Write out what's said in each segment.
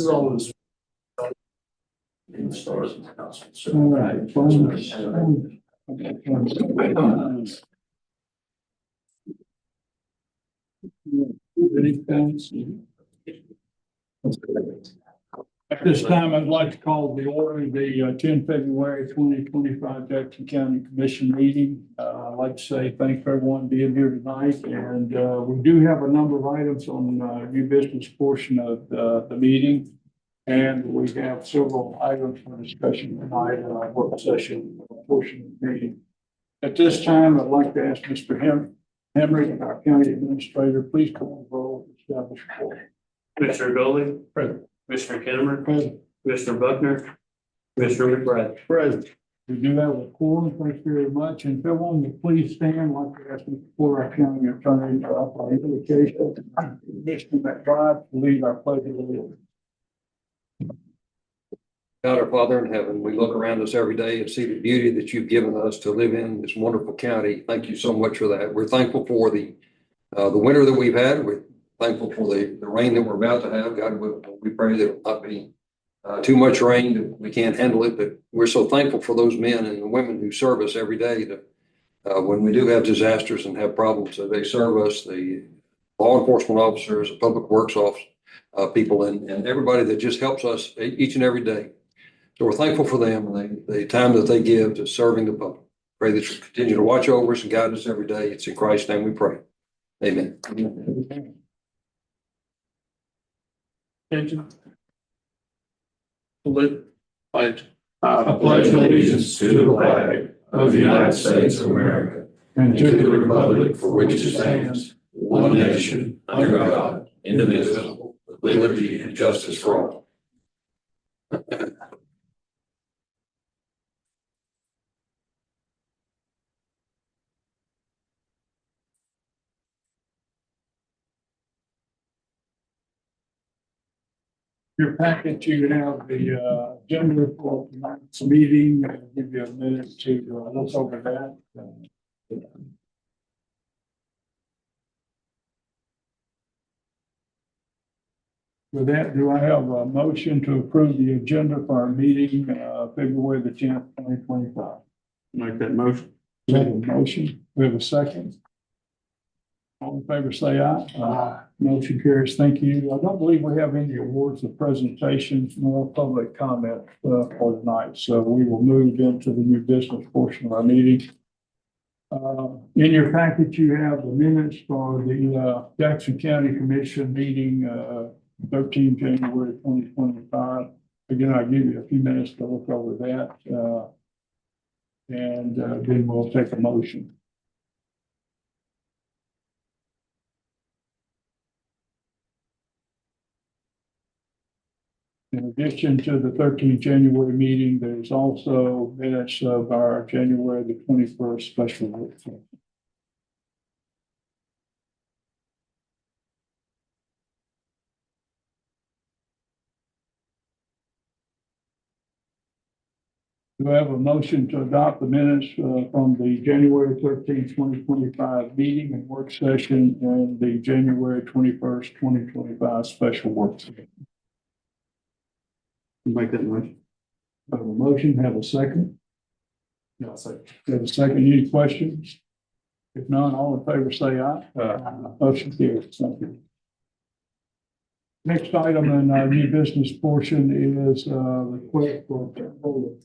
is all this. All right. At this time, I'd like to call the order the 10 February 2025 Jackson County Commission meeting. I'd like to say thanks for everyone being here tonight. And we do have a number of items on the new business portion of the meeting. And we have several items for discussion tonight in our work session portion of the meeting. At this time, I'd like to ask Mr. Henry, our county administrator, please call the roll to establish a quorum. Commissioner Dolly, Present. Commissioner Kennemer, Present. Commissioner Buckner, Commissioner McBride. Present. We do have a quorum. Thank you very much. And if everyone would please stand, I'd like to ask before our county attorney to offer our invocation. Commissioner McBride, to lead our pledge of allegiance. God, our Father in heaven, we look around us every day and see the beauty that you've given us to live in this wonderful county. Thank you so much for that. We're thankful for the winter that we've had. We're thankful for the rain that we're about to have. God, we pray that it will not be too much rain, that we can't handle it. But we're so thankful for those men and the women who serve us every day. That when we do have disasters and have problems, they serve us. The law enforcement officers, the public works officers, people, and everybody that just helps us each and every day. So we're thankful for them and the time that they give to serving the public. Pray that you continue to watch over us and guide us every day. It's in Christ's name we pray. Amen. Attention. Salute. Pledge. I pledge allegiance to the flag of the United States of America and to the republic for which it stands, one nation, under God, indivisible, with liberty and justice for all. Your packet, you have the agenda for tonight's meeting. I'll give you a minute to look over that. With that, do I have a motion to approve the agenda for our meeting, February the 10th, 2025? Make that motion. We have a motion. We have a second. All in favor, say aye. Aye. Motion carries. Thank you. I don't believe we have any awards or presentations nor public comment for tonight. So we will move into the new business portion of our meeting. In your package, you have the minutes for the Jackson County Commission meeting 13 January 2025. Again, I'll give you a few minutes to look over that. And then we'll take a motion. In addition to the 13th January meeting, there's also minutes of our January the 21st special work session. Do I have a motion to adopt the minutes from the January 13th, 2025 meeting and work session and the January 21st, 2025 special work session? Make that motion. Have a motion, have a second? No, second. Have a second, any questions? If none, all in favor say aye. Motion carries. Thank you. Next item in our new business portion is request for the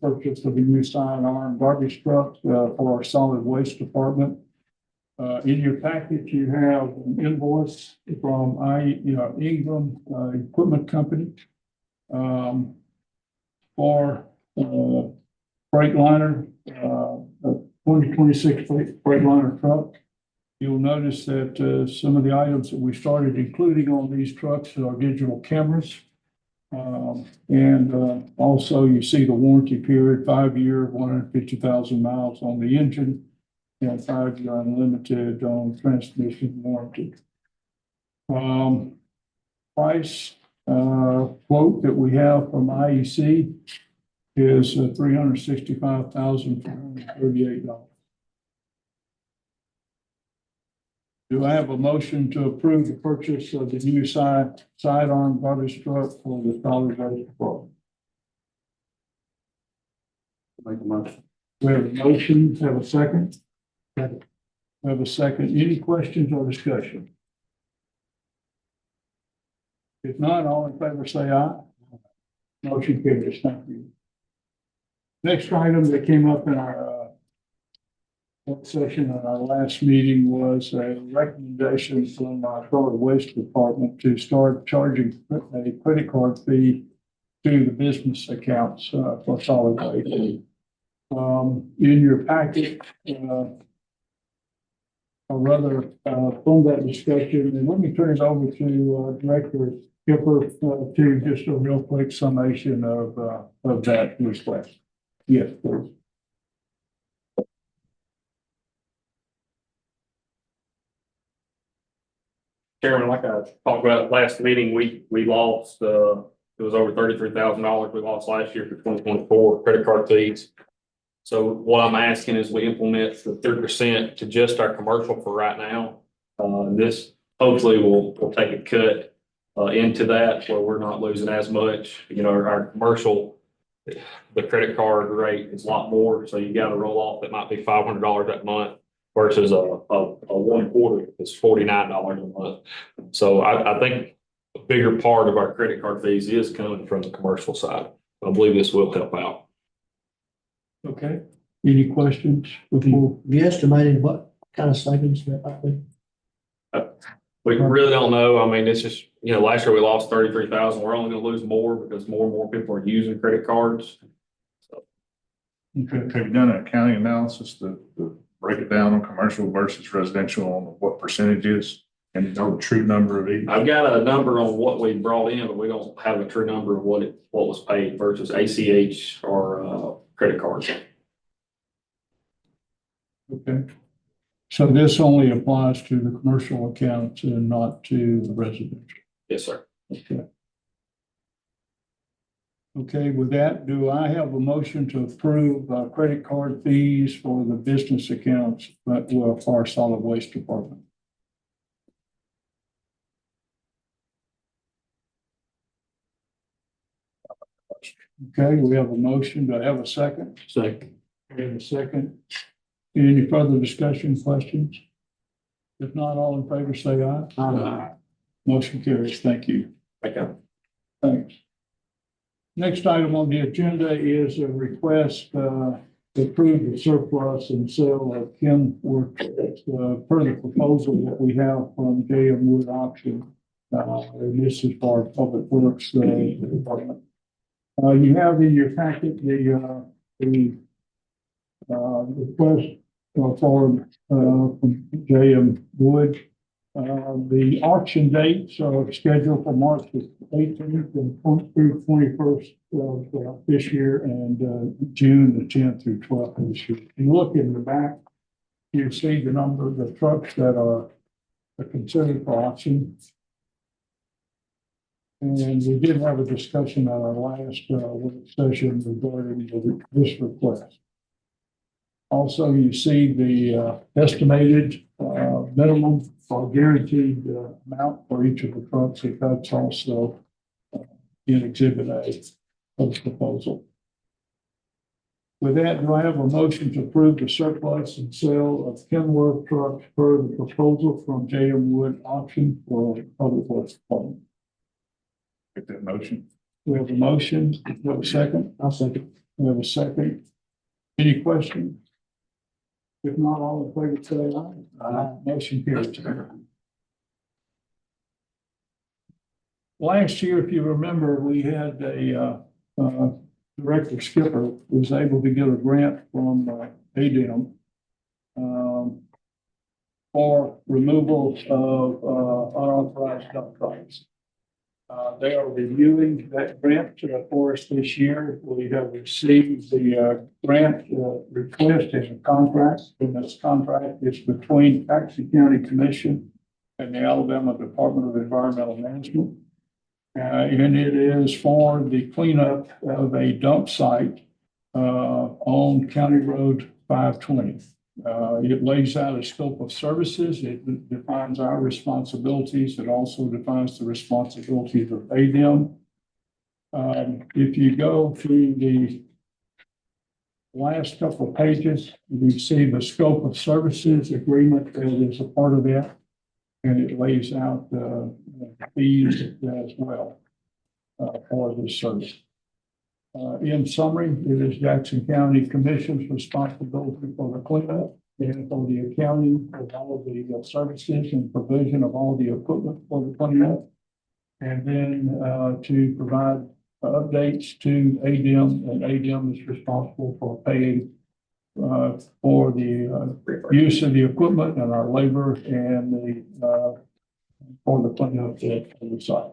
purchase of a new sidearm garbage truck for our solid waste department. In your package, you have an invoice from Ingram Equipment Company for Freightliner, a 2026 Freightliner truck. You'll notice that some of the items that we started including on these trucks are digital cameras. And also you see the warranty period, 5-year, 150,000 miles on the engine and 5-year unlimited on transmission warranty. Price quote that we have from IEC is $365,438. Do I have a motion to approve the purchase of the new sidearm garbage truck for the solid waste department? Make a motion. We have a motion, have a second? Second. We have a second. Any questions or discussion? If not, all in favor say aye. Motion carries. Thank you. Next item that came up in our work session at our last meeting was a recommendation from our solid waste department to start charging a credit card fee to the business accounts for solid waste. In your packet, or rather, from that discussion, and let me turn it over to Director Skipper to just a real quick summation of that request. Yes, please. Chairman, like I talked about last meeting, we lost, it was over $33,000 we lost last year for 2024 credit card fees. So what I'm asking is we implement the 3% to just our commercial for right now. This hopefully will take a cut into that where we're not losing as much. You know, our commercial, the credit card rate is a lot more. So you got to roll off. That might be $500 that month versus a 1/4 is $49 a month. So I think a bigger part of our credit card fees is coming from the commercial side. I believe this will help out. Okay. Any questions before? Have you estimated what kind of savings that might be? We really don't know. I mean, it's just, you know, last year we lost 33,000. We're only going to lose more because more and more people are using credit cards. Okay. Have you done an accounting analysis to break it down on commercial versus residential on what percentages and know the true number of each? I've got a number on what we brought in, but we don't have a true number of what was paid versus ACH or credit cards. Okay. So this only applies to the commercial accounts and not to the residential. Yes, sir. Okay. Okay, with that, do I have a motion to approve credit card fees for the business accounts, but for our solid waste department? Okay, we have a motion. Do I have a second? Second. We have a second. Any further discussion, questions? If not, all in favor, say aye. Aye. Motion carries. Thank you. Okay. Thanks. Next item on the agenda is a request to approve the surplus and sale of Kenworth per the proposal that we have from JM Wood Auction. And this is for our Public Works department. You have in your packet the request from JM Wood. The auction dates are scheduled for March 18th and through 21st of this year, and June the 10th through 12th this year. If you look in the back, you see the number of the trucks that are considered for auction. And we did have a discussion at our last work session regarding this request. Also, you see the estimated minimum or guaranteed amount for each of the trucks. That's also in Exhibit A of the proposal. With that, do I have a motion to approve the surplus and sale of Kenworth trucks per the proposal from JM Wood Auction for Public Works Department? Get that motion. We have a motion. We have a second. I'll second. We have a second. Any questions? If not, all in favor, say aye. Aye. Motion carries. Last year, if you remember, we had a Director Skipper was able to get a grant from ADM for removal of unauthorized dump trucks. They are reviewing that grant for us this year. We have received the grant request as a contract, and this contract is between Jackson County Commission and the Alabama Department of Environmental Management. And it is for the cleanup of a dump site on County Road 520. It lays out a scope of services. It defines our responsibilities. It also defines the responsibilities of ADM. If you go to the last couple of pages, you see the scope of services agreement that is a part of that. And it lays out the fees as well for this service. In summary, it is Jackson County Commission's responsibility for the cleanup and for the accounting of all of the services and provision of all the equipment for the cleanup. And then to provide updates to ADM, and ADM is responsible for paying for the use of the equipment and our labor and the for the cleanup at the site.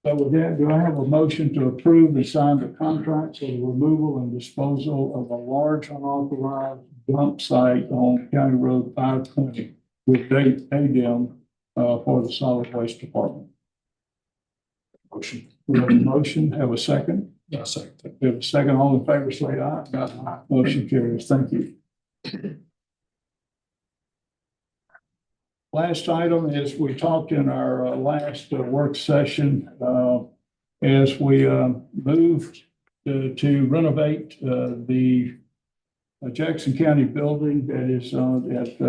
So with that, do I have a motion to approve and sign the contract for the removal and disposal of a large unauthorized dump site on County Road 520 with ADM for the solid waste department? Motion. We have a motion, have a second? Yeah, second. We have a second, all in favor, say aye. Aye. Motion carries, thank you. Last item is we talked in our last work session as we moved to renovate the Jackson County building that is at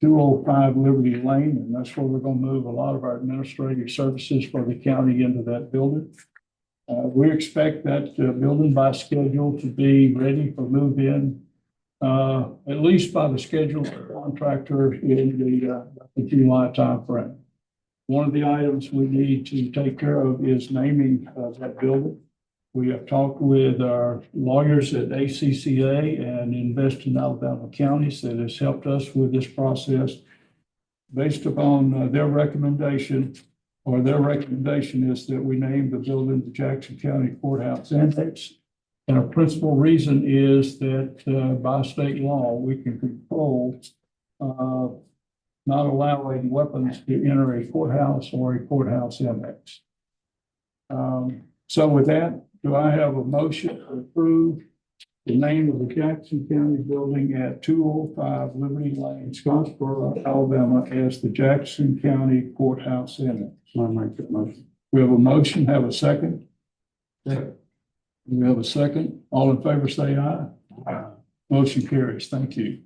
205 Liberty Lane, and that's where we're going to move a lot of our administrative services for the county into that building. We expect that building by schedule to be ready for move-in at least by the scheduled contractor in the July timeframe. One of the items we need to take care of is naming that building. We have talked with our lawyers at ACCA and Invest in Alabama Counties that has helped us with this process. Based upon their recommendation, or their recommendation is that we name the building the Jackson County Courthouse Annex. And a principal reason is that by state law, we can control not allowing weapons to enter a courthouse or a courthouse annex. So with that, do I have a motion to approve the name of the Jackson County building at 205 Liberty Lane, Scottsboro, Alabama, as the Jackson County Courthouse Annex? I make that motion. We have a motion, have a second? Second. We have a second. All in favor, say aye. Aye. Motion carries. Thank you.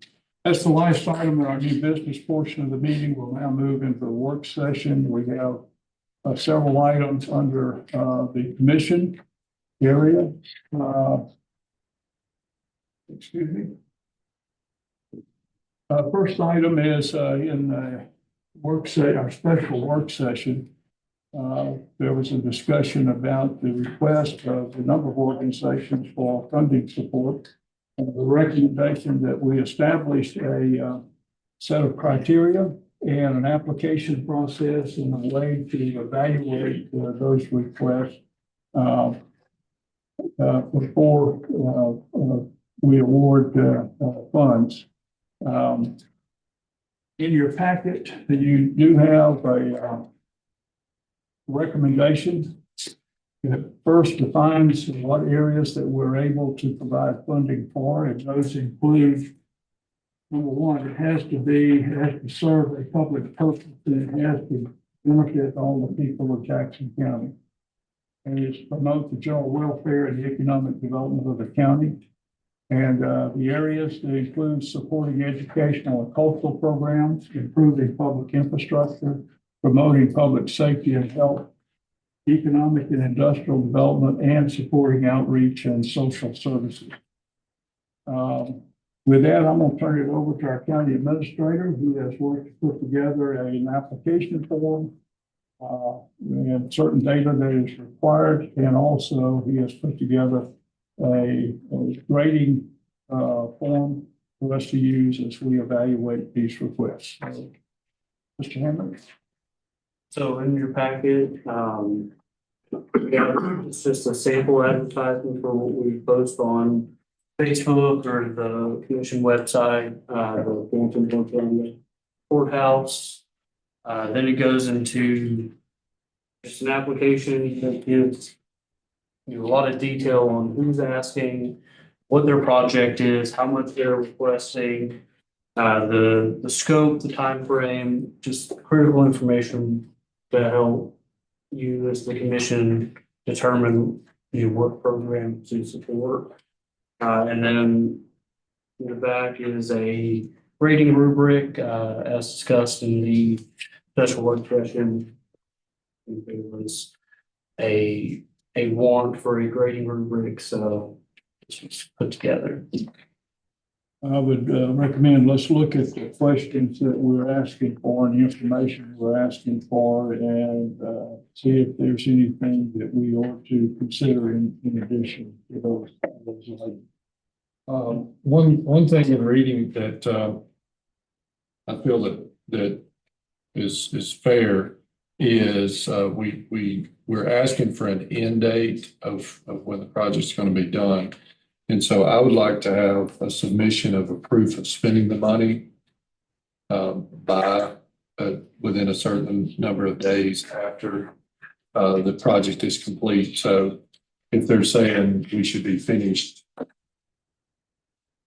That's the last item in our new business portion of the meeting. We'll now move into the work session. We have several items under the commission area. Excuse me. First item is in our special work session. There was a discussion about the request of a number of organizations for funding support. And the recommendation that we establish a set of criteria and an application process and a way to evaluate those requests before we award funds. In your packet, you do have a recommendation that first defines what areas that we're able to provide funding for, and those include, number one, it has to serve a public purpose, and it has to benefit all the people of Jackson County. And it's promote the general welfare and the economic development of the county. And the areas that include supporting educational and cultural programs, improving public infrastructure, promoting public safety and health, economic and industrial development, and supporting outreach and social services. With that, I'm going to turn it over to our county administrator, who has worked to put together an application form and certain data that is required, and also he has put together a grading form for us to use as we evaluate these requests. So, Mr. Hammond. So in your packet, it's just a sample advertisement for what we post on Facebook or the commission website, the Thornton County Courthouse. Then it goes into just an application that gives you a lot of detail on who's asking, what their project is, how much they're requesting, the scope, the time frame, just critical information to help you as the commission determine, what program to support. And then in the back is a rating rubric, as discussed in the special work session. There was a warrant for a grading rubric, so this was put together. I would recommend, let's look at the questions that we're asking for and the information we're asking for and see if there's anything that we ought to consider in addition to those items. One thing in reading that I feel that is fair is we're asking for an end date of when the project's going to be done. And so I would like to have a submission of a proof of spending the money by within a certain number of days after the project is complete. So if they're saying we should be finished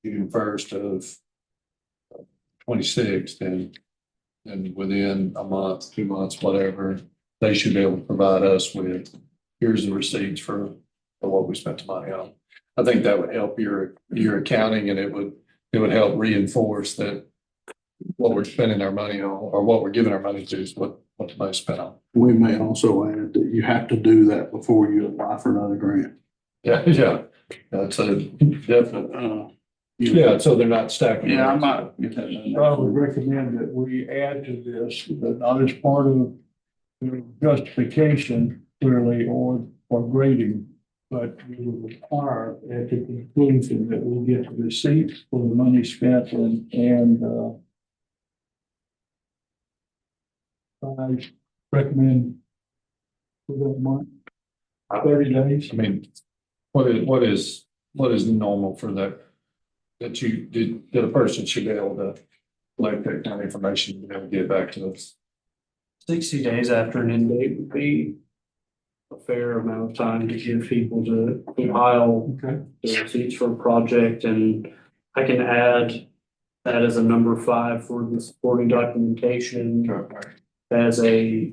June 1st of 26, then within a month, 2 months, whatever, they should be able to provide us with, here's the receipts for what we spent the money on. I think that would help your accounting, and it would help reinforce that what we're spending our money on, or what we're giving our money to, is what the money's spent on. We may also add that you have to do that before you apply for another grant. Yeah, that's a definite. Yeah, so they're not stacking. Yeah, I might get that done. I would recommend that we add to this, but not as part of the justification clearly or grading, but we will require at the conclusion that we get the receipts for the money spent and I recommend for that month, 30 days. I mean, what is normal for that that a person should be able to collect that kind of information and be able to get it back to us? 60 days after an end date would be a fair amount of time to give people to compile the receipts for a project, and I can add that as a number 5 for the supporting documentation as a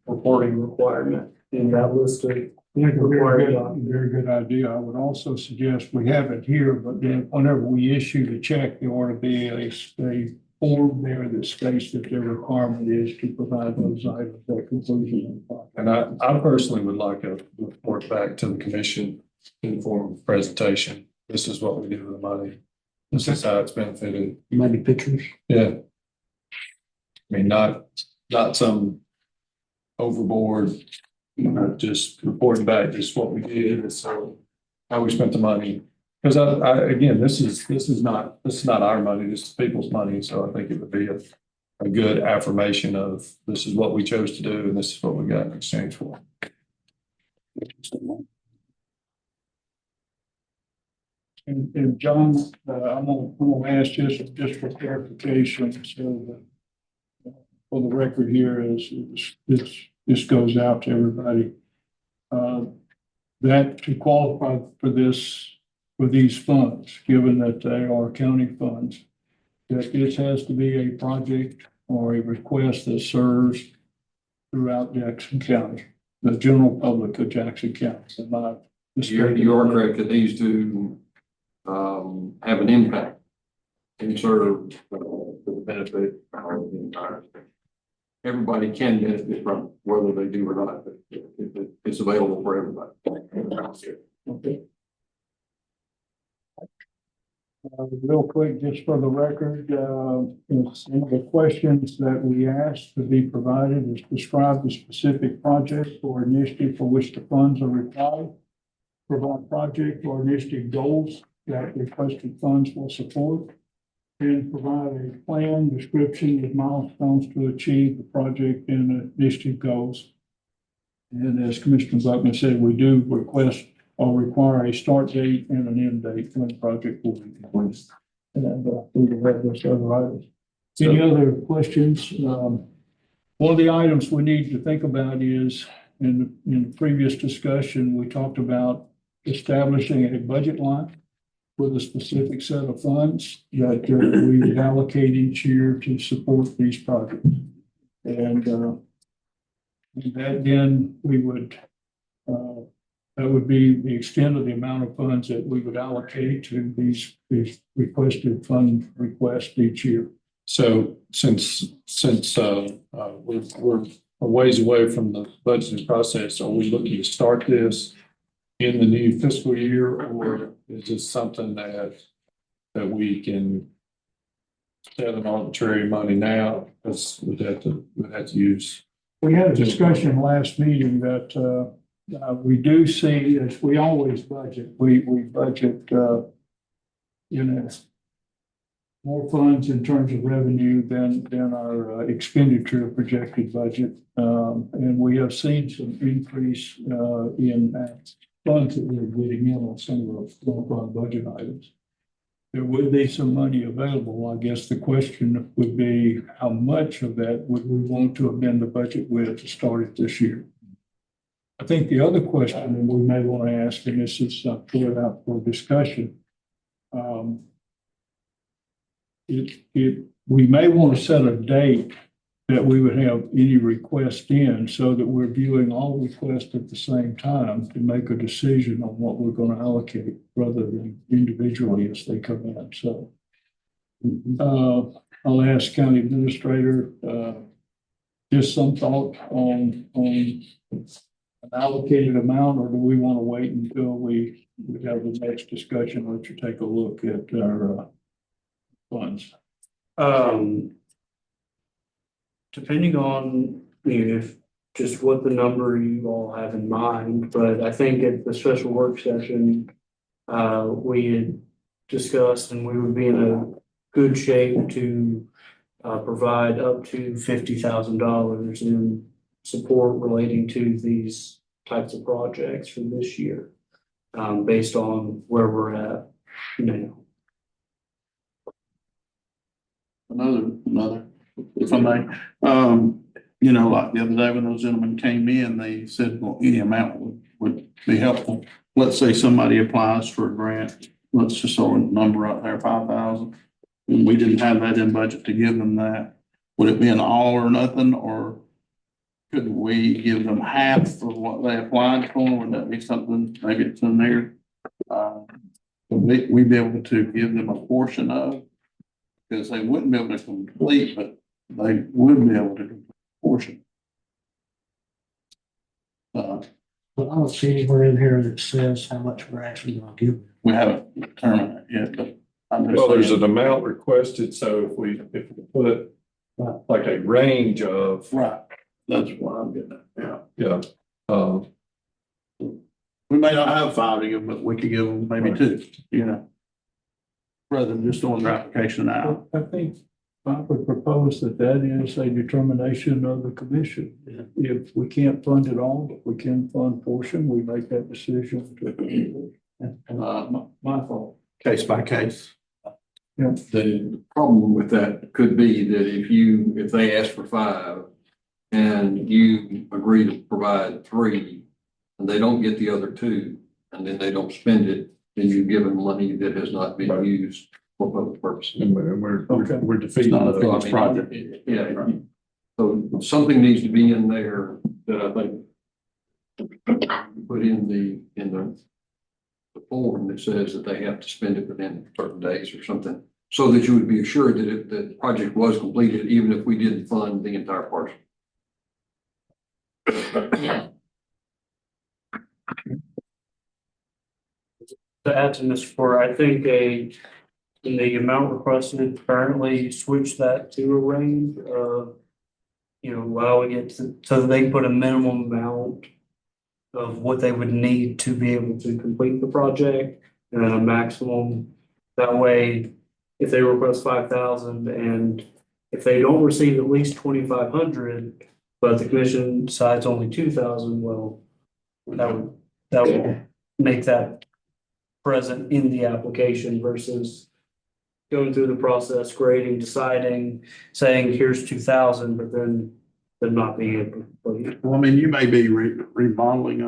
reporting requirement in that list of Very good idea. I would also suggest we have it here, but then whenever we issue the check, there ought to be a form there that states that their requirement is to provide those items at conclusion. And I personally would like a report back to the commission in the form of presentation. This is what we do with the money. This is how it's benefited. Maybe pictures. Yeah. I mean, not some overboard, just reporting back just what we did, and so how we spent the money. Because I again, this is not our money, this is people's money. So I think it would be a good affirmation of this is what we chose to do and this is what we got in exchange for. And John, I'm gonna ask just for clarification, so that for the record here is this goes out to everybody. That to qualify for these funds, given that they are county funds, that this has to be a project or a request that serves throughout Jackson County, the general public of Jackson County. You are correct. It needs to have an impact and serve for the benefit of the entire state. Everybody can benefit from it, whether they do or not, but it's available for everybody. Okay. Real quick, just for the record, some of the questions that we asked to be provided is describe the specific project or initiative for which the funds are required, provide project or initiative goals that requested funds will support, and provide a plan description with milestones to achieve the project and the initiative goals. And as Commissioner Buckman said, we do request or require a start date and an end date when the project will be completed. And we will have those other items. Any other questions? One of the items we need to think about is in the previous discussion, we talked about establishing a budget line with a specific set of funds that we would allocate each year to support these projects. And that then we would, that would be the extent of the amount of funds that we would allocate to these requested fund requests each year. So since we're a ways away from the budgeting process, are we looking to start this in the new fiscal year, or is this something that we can set an arbitrary money now because we'd have to use? We had a discussion last meeting that we do see, as we always budget, we budget, more funds in terms of revenue than our expenditure projected budget. And we have seen some increase in funds that we're getting in on some of those fund budget items. There would be some money available. I guess the question would be, how much of that would we want to amend the budget with to start it this year? I think the other question we may want to ask, and this is put it out for discussion, we may want to set a date that we would have any request in so that we're viewing all requests at the same time to make a decision on what we're going to allocate rather than individually as they come in. So I'll ask County Administrator just some thought on an allocated amount, or do we want to wait until we have the next discussion or to take a look at our funds? Depending on, if just what the number you all have in mind, but I think at the special work session, we had discussed and we would be in a good shape to provide up to $50,000 in support relating to these types of projects for this year, based on where we're at now. Another, if I may, like the other day when those gentlemen came in, they said, well, any amount would be helpful. Let's say somebody applies for a grant, let's just throw a number out there, 5,000. And we didn't have that in budget to give them that. Would it be an all or nothing, or could we give them half of what they applied for? Would that be something, maybe it's in there? We'd be able to give them a portion of, because they wouldn't be able to complete, but they would be able to complete a portion. But I don't see anywhere in here that says how much we're actually gonna give them. We haven't determined it yet, but I'm just Well, there's saying. an amount requested, so if we put like a range of, Right, that's what I'm getting at, yeah. yeah, We may not have 5 to give, but we could give them maybe 2, rather than just throwing their application out. I think I would propose that is a determination of the commission. If we can't fund it all, but we can fund portion, we make that decision. My fault. Case by case. The problem with that could be that if they ask for 5 and you agree to provide 3 and they don't get the other 2 and then they don't spend it, then you've given money that has not been used for public purposes. and we're defeating Not a the finished project. Yeah. So something needs to be in there that I think put in the form that says that they have to spend it within certain days or something, so that you would be assured that the project was completed, even if we didn't fund the entire parcel. To add to this report, I think in the amount requested currently, switch that to a range of, allowing it so that they can put a minimum amount of what they would need to be able to complete the project, and then a maximum. That way, if they request 5,000 and if they don't receive at least 2,500, but the commission decides only 2,000, well, that would make that present in the application versus going through the process, grading, deciding, saying here's 2,000, but then not being able to complete. Well, I mean, you may be remodeling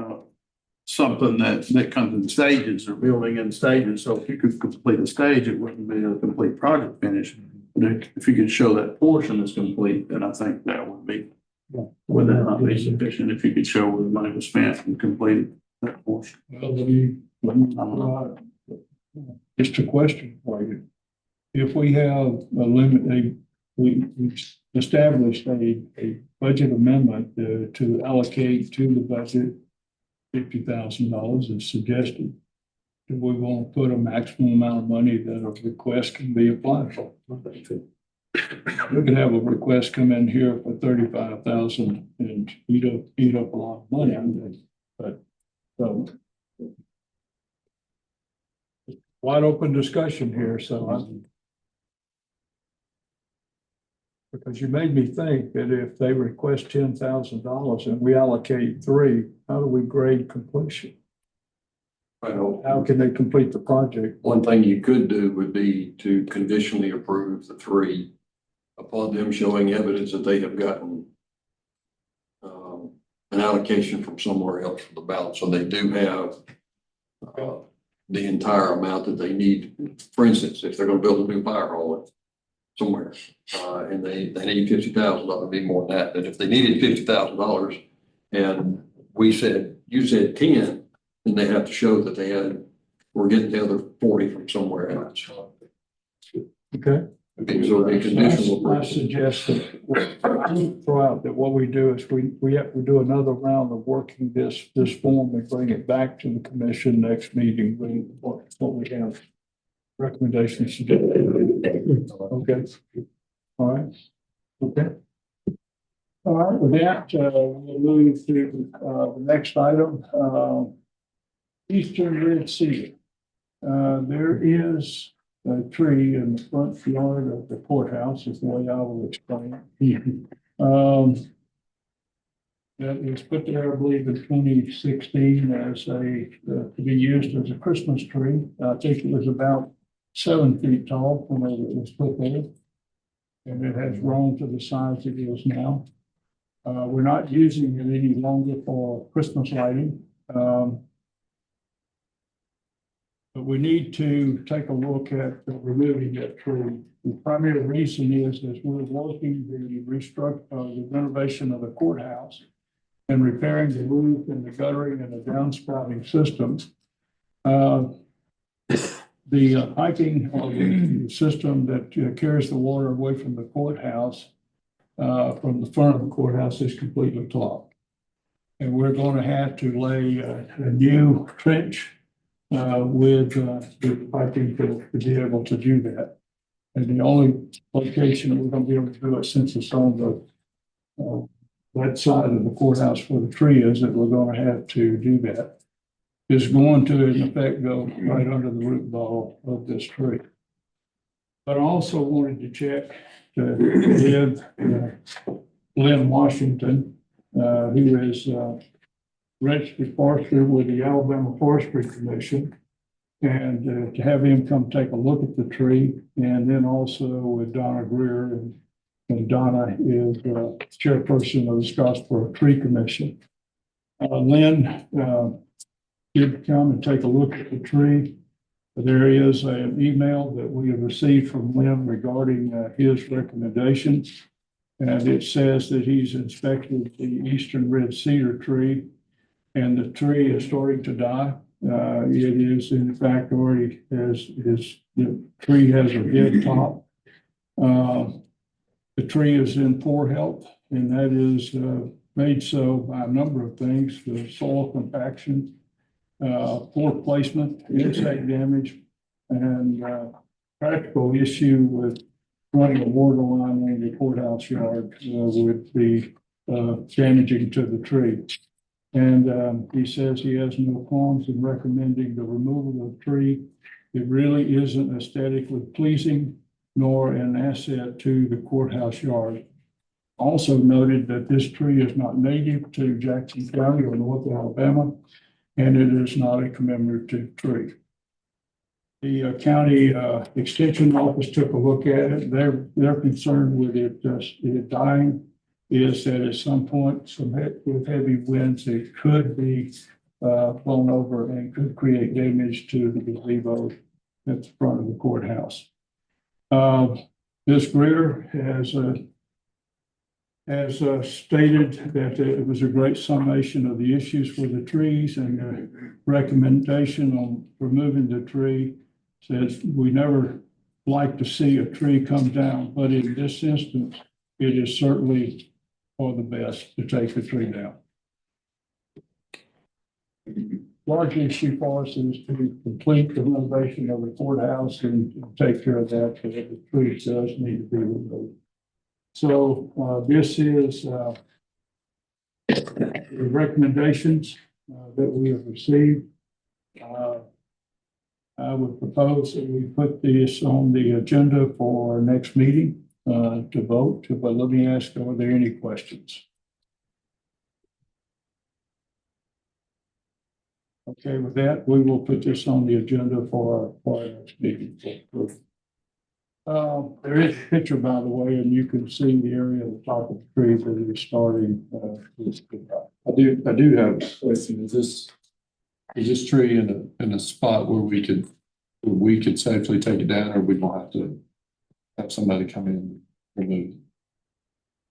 something that comes in stages or building in stages. So if you could complete a stage, it wouldn't be a complete project finish. But if you could show that portion is complete, then I think that would that not be sufficient if you could show where the money was spent and completed that portion? Just a question for you. If we have a limit, we established a budget amendment to allocate to the budget $50,000 as suggested. Do we want to put a maximum amount of money that a request can be applied for? We could have a request come in here for 35,000 and eat up a lot of money. But so wide open discussion here. So because you made me think that if they request $10,000 and we allocate 3, how do we grade completion? Well, How can they complete the project? one thing you could do would be to conditionally approve the 3 upon them showing evidence that they have gotten an allocation from somewhere else for the balance. So they do have the entire amount that they need. For instance, if they're going to build a new fire hall somewhere and they need $50,000, be more than that. But if they needed $50,000 and you said 10, then they have to show that we're getting the other 40 from somewhere else. Okay. So they conditional. I suggest that throw out that what we do is we have to do another round of working this form and bring it back to the commission next meeting with what we have recommendations to do. Okay. All right. Okay. All right. With that, we'll move to the next item. Eastern red cedar. There is a tree in the front yard of the courthouse, is the way I will explain it. That was put there, I believe, in 2016 as to be used as a Christmas tree. I think it was about 7 feet tall when it was put there. And it has grown to the size it is now. We're not using it any longer for Christmas lighting. But we need to take a look at removing that tree. The primary reason is we're working the renovation of the courthouse and repairing the roof and the guttering and the downspouting systems. The piping of the system that carries the water away from the courthouse, from the front of the courthouse, is completely clogged. And we're going to have to lay a new trench with piping to be able to do that. And the only location we're going to be able to do it, since it's on the that side of the courthouse where the tree is, that we're going to have to do that, is going to in effect go right under the root ball of this tree. But I also wanted to check with Lynn Washington, who is registered forester with the Alabama Forestry Commission, and to have him come take a look at the tree, and then also with Donna Greer, and Donna is chairperson of the Scottsboro Tree Commission. Lynn did come and take a look at the tree. There is an email that we have received from Lynn regarding his recommendations, and it says that he's inspected the eastern red cedar tree, and the tree is starting to die. It is in fact already the tree has a dead top. The tree is in poor health, and that is made so by a number of things: the soil compaction, poor placement, insect damage, and practical issue with running a water line in the courthouse yard would be damaging to the tree. And he says he has no qualms in recommending the removal of the tree. It really isn't aesthetically pleasing nor an asset to the courthouse yard. Also noted that this tree is not native to Jackson County or North Alabama, and it is not a commemorative tree. The county extension office took a look at it. They're concerned with it dying is that at some point, with heavy winds, it could be blown over and could create damage to the gazebo at the front of the courthouse. Ms. Greer has stated that it was a great summation of the issues with the trees and the recommendation on removing the tree. Says we never like to see a tree come down, but in this instance, it is certainly for the best to take the tree down. Large issue for us is to complete the renovation of the courthouse and take care of that, because the tree does need to be removed. So this is the recommendations that we have received. I would propose that we put this on the agenda for our next meeting to vote. But let me ask, are there any questions? Okay, with that, we will put this on the agenda for our next meeting. There is a picture, by the way, and you can see the area of the top of the tree that is starting. I do have a question. Is this tree in a spot where we could safely take it down, or we don't have to have somebody come in and remove it?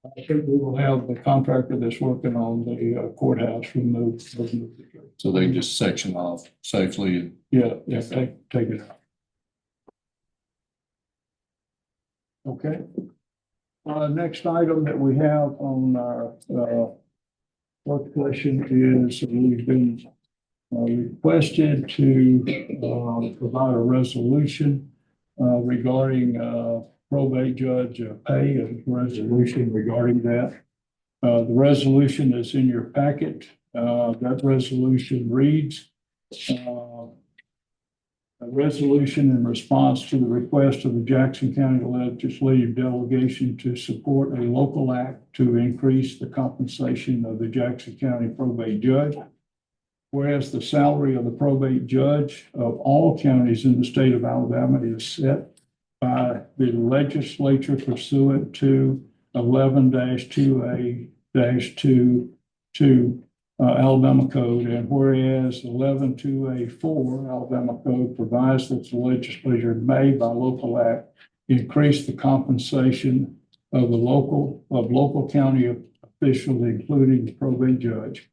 I think we will have the contractor that's working on the courthouse remove the tree. So they can just section off safely and Yeah, take it out. Okay. Next item that we have on our work session is we've been requested to provide a resolution regarding probate judge pay, a resolution regarding that. The resolution is in your packet. That resolution reads, a resolution in response to the request of the Jackson County Legislative Delegation to support a local act to increase the compensation of the Jackson County probate judge. Whereas the salary of the probate judge of all counties in the state of Alabama is set by the legislature pursuant to 11-2A-2 Alabama Code, and whereas 11-2A-4 Alabama Code provides that the legislature may, by local act, increase the compensation of local county officials, including the probate judge.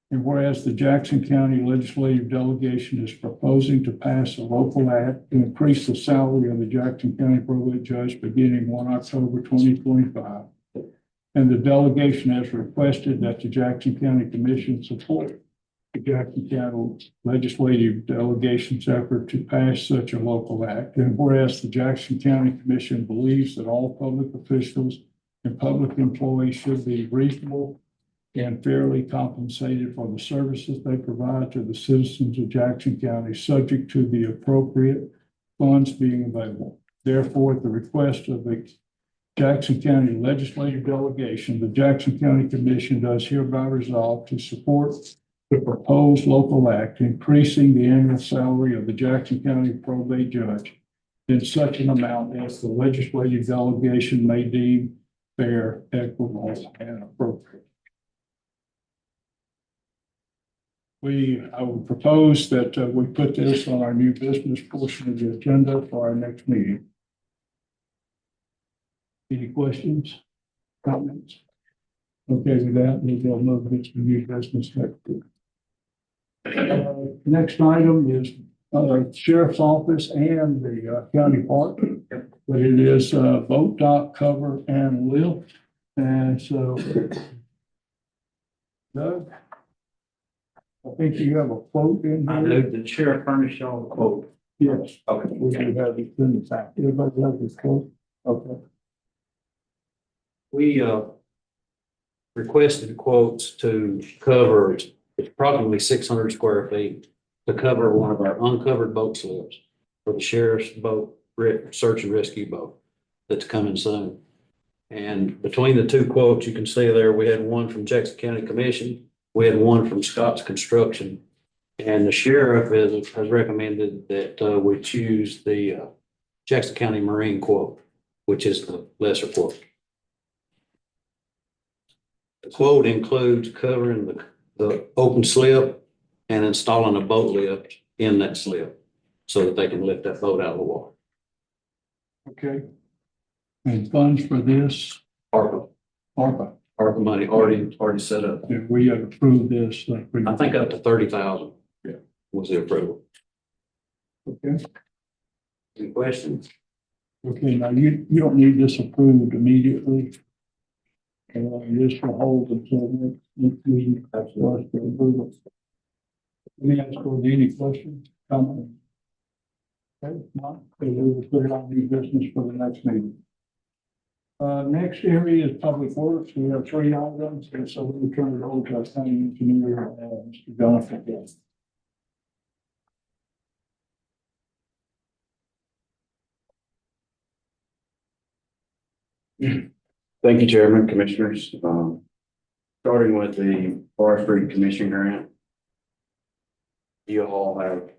And whereas the Jackson County Legislative Delegation is proposing to pass a local act to increase the salary of the Jackson County probate judge beginning 1 October 2025. And the delegation has requested that the Jackson County Commission support the Jackson County Legislative Delegation's effort to pass such a local act. And whereas the Jackson County Commission believes that all public officials and public employees should be reasonable and fairly compensated for the services they provide to the citizens of Jackson County, subject to the appropriate funds being available. Therefore, at the request of the Jackson County Legislative Delegation, the Jackson County Commission does hereby resolve to support the proposed local act increasing the annual salary of the Jackson County probate judge in such an amount as the legislative delegation may deem fair, equitable, and appropriate. I would propose that we put this on our new business portion of the agenda for our next meeting. Any questions, comments? Okay, with that, we'll move this to new business next week. Next item is Sheriff's Office and the county park, but it is boat dock cover and lift. And so, Doug, I think you have a quote in I here. know the sheriff furnished y'all a quote. Yes. Okay. We do have it in the back. Everybody have this quote? Okay. We requested quotes to cover approximately 600 square feet to cover one of our uncovered boat slips for the sheriff's boat, search and rescue boat that's coming soon. And between the two quotes, you can see there, we had one from Jackson County Commission, we had one from Scott's Construction, and the sheriff has recommended that we choose the Jackson County Marine quote, which is the lesser quote. The quote includes covering the open slip and installing a boat lift in that slip so that they can lift that boat out of the water. Okay. And funds for this, ARPA, ARPA, ARPA money already set up. if we had approved this. I think up to 30,000. Yeah. Was the approval. Okay. Any questions? Okay, now you don't need this approved immediately. This will hold until next meeting. For us to approve it. Let me ask for any questions, comments? Okay, not, we will put it on new business for the next meeting. Next area is public works. We have 3 items, and so we'll turn it over to our county engineer, Mr. Jonathan. Thank you, Chairman, Commissioners. Starting with the Forestry Commission grant. You all have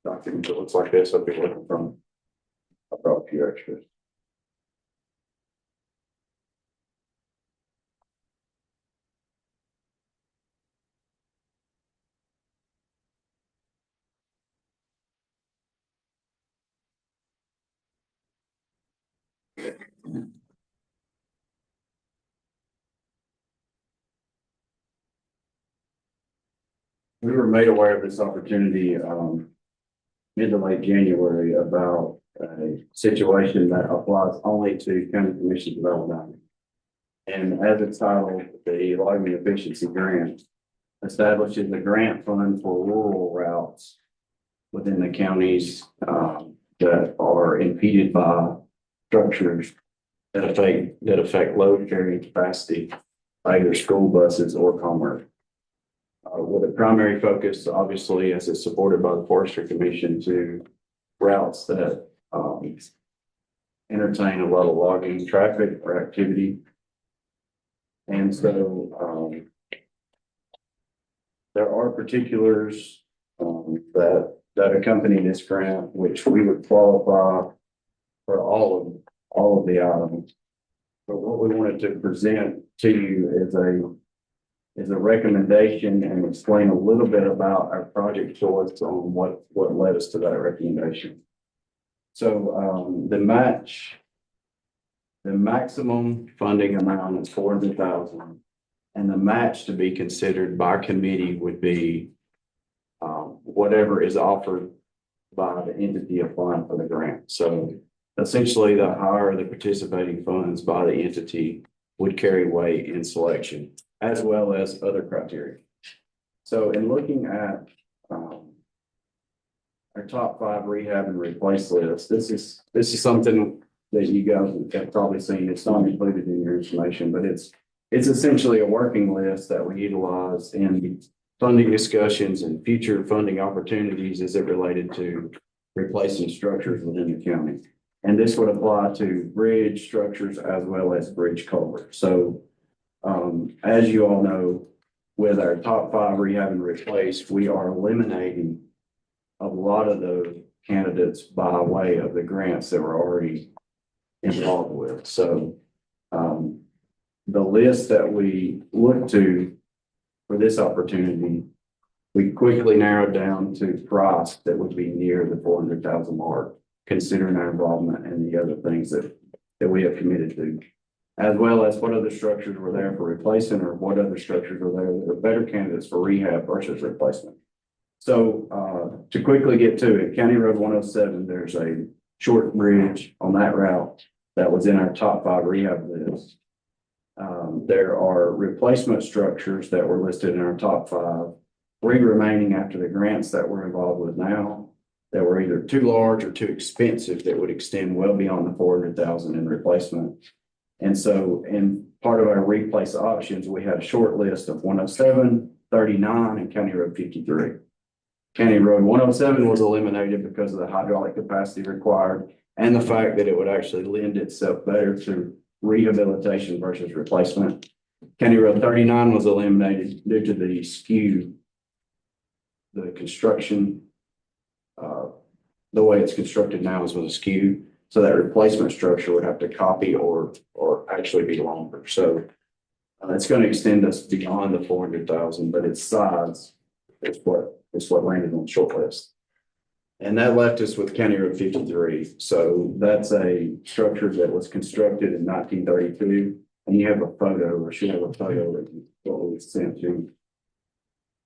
documents that looks like this. I'll be looking from. I brought a few extras. We were made aware of this opportunity mid to late January about a situation that applies only to county commission development. And as it's titled, the Logging Efficiency Grant establishes a grant fund for rural routes within the counties that are impeded by structures that affect load carrying capacity by either school buses or commerce. With a primary focus, obviously, as it's supported by the Forestry Commission, to routes that entertain a lot of logging traffic or activity. And so there are particulars that accompany this grant, which we would qualify for all of the items. But what we wanted to present to you is a recommendation and explain a little bit about our project choice on what led us to that recommendation. So the maximum funding amount is $400,000, and the match to be considered by committee would be whatever is offered by the entity applying for the grant. So essentially, the higher the participating funds by the entity would carry weight in selection, as well as other criteria. So in looking at our top 5 rehab and replace list, this is something that you guys have probably seen. It's not included in your information, but it's essentially a working list that we utilize in funding discussions and future funding opportunities as it related to replacing structures within the county. And this would apply to bridge structures as well as bridge culverts. So as you all know, with our top 5 rehab and replace, we are eliminating a lot of those candidates by way of the grants that we're already involved with. So the list that we look to for this opportunity, we quickly narrowed down to price that would be near the 400,000 mark, considering our involvement and the other things that we have committed to, as well as what other structures were there for replacement or what other structures were there that are better candidates for rehab versus replacement. So to quickly get to it, County Road 107, there's a short bridge on that route that was in our top 5 rehab list. There are replacement structures that were listed in our top 5, 3 remaining after the grants that we're involved with now that were either too large or too expensive that would extend well beyond the 400,000 in replacement. And so in part of our replace options, we had a short list of 107, 39, and County Road 53. County Road 107 was eliminated because of the hydraulic capacity required and the fact that it would actually lend itself better to rehabilitation versus replacement. County Road 39 was eliminated due to the skew, the construction, the way it's constructed now is with a skew. So that replacement structure would have to copy or actually be longer. So it's going to extend us beyond the 400,000, but its size is what landed on the short list. And that left us with County Road 53. So that's a structure that was constructed in 1932. And you have a photo, or should have a photo that what we sent to.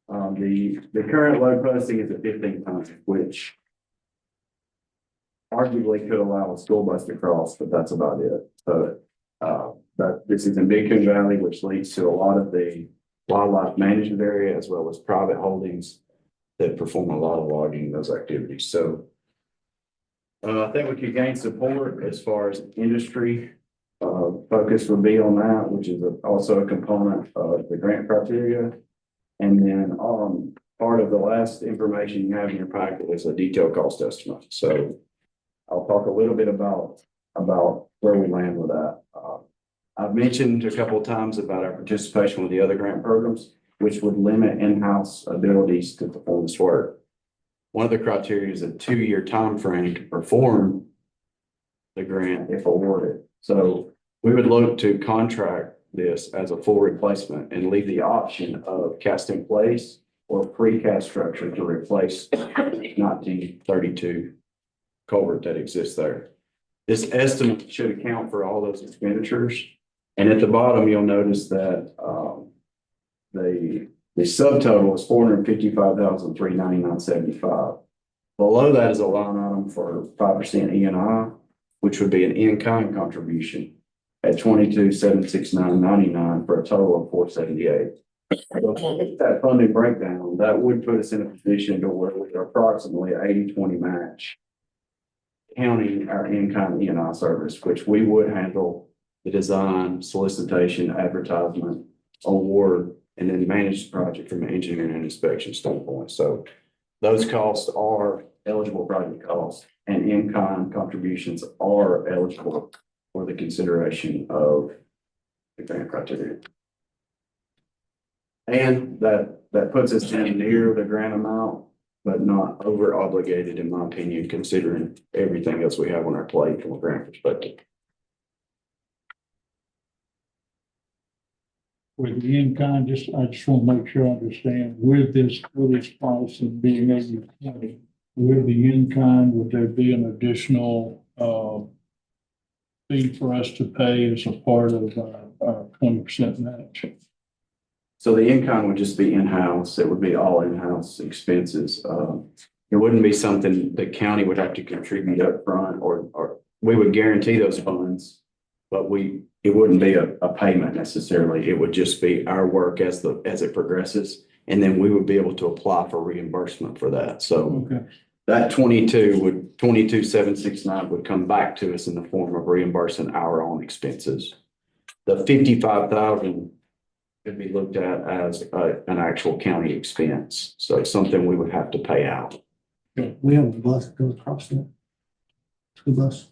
The current load posting is at 15 tons, which arguably could allow a school bus to cross, but that's about it. So, but this is in Big Coon Valley, which leads to a lot of the wildlife management area as well as private holdings that perform a lot of logging in those activities. So I think we could gain support as far as industry focus would be on that, which is also a component of the grant criteria. And then part of the last information you have in your packet is a detailed cost estimate. So I'll talk a little bit about where we land with that. I've mentioned a couple of times about our participation with the other grant programs, which would limit in-house abilities to perform this work. One of the criteria is a 2-year time frame to perform the grant if awarded. So we would look to contract this as a full replacement and leave the option of cast in place or precast structure to replace 1932 culvert that exists there. This estimate should account for all those expenditures. And at the bottom, you'll notice that the subtotal is $455,399.75. Below that is a line item for 5% E&I, which would be an in-kind contribution at $22,769.99 for a total of $478. So that funding breakdown, that would put us in a position to where we are approximately 80-20 match, counting our in-kind E&I service, which we would handle the design, solicitation, advertisement, award, and then manage the project from an engineering and inspection standpoint. So those costs are eligible project costs, and in-kind contributions are eligible for the consideration of the grant criteria. And that puts us down near the grant amount, but not over obligated, in my opinion, considering everything else we have on our plate from a grant perspective. With the in-kind, I just want to make sure I understand, with this price and being able to, with the in-kind, would there be an additional, fee for us to pay as a part of our 20% match? So the in-kind would just be in-house. It would be all in-house expenses. It wouldn't be something the county would have to contribute up front, or we would guarantee those funds, but it wouldn't be a payment necessarily. It would just be our work as it progresses. And then we would be able to apply for reimbursement for that. So Okay. that 22,769 would come back to us in the form of reimbursing our own expenses. The 55,000 could be looked at as an actual county expense. So something we would have to pay out. We have a bus that goes across there. School bus.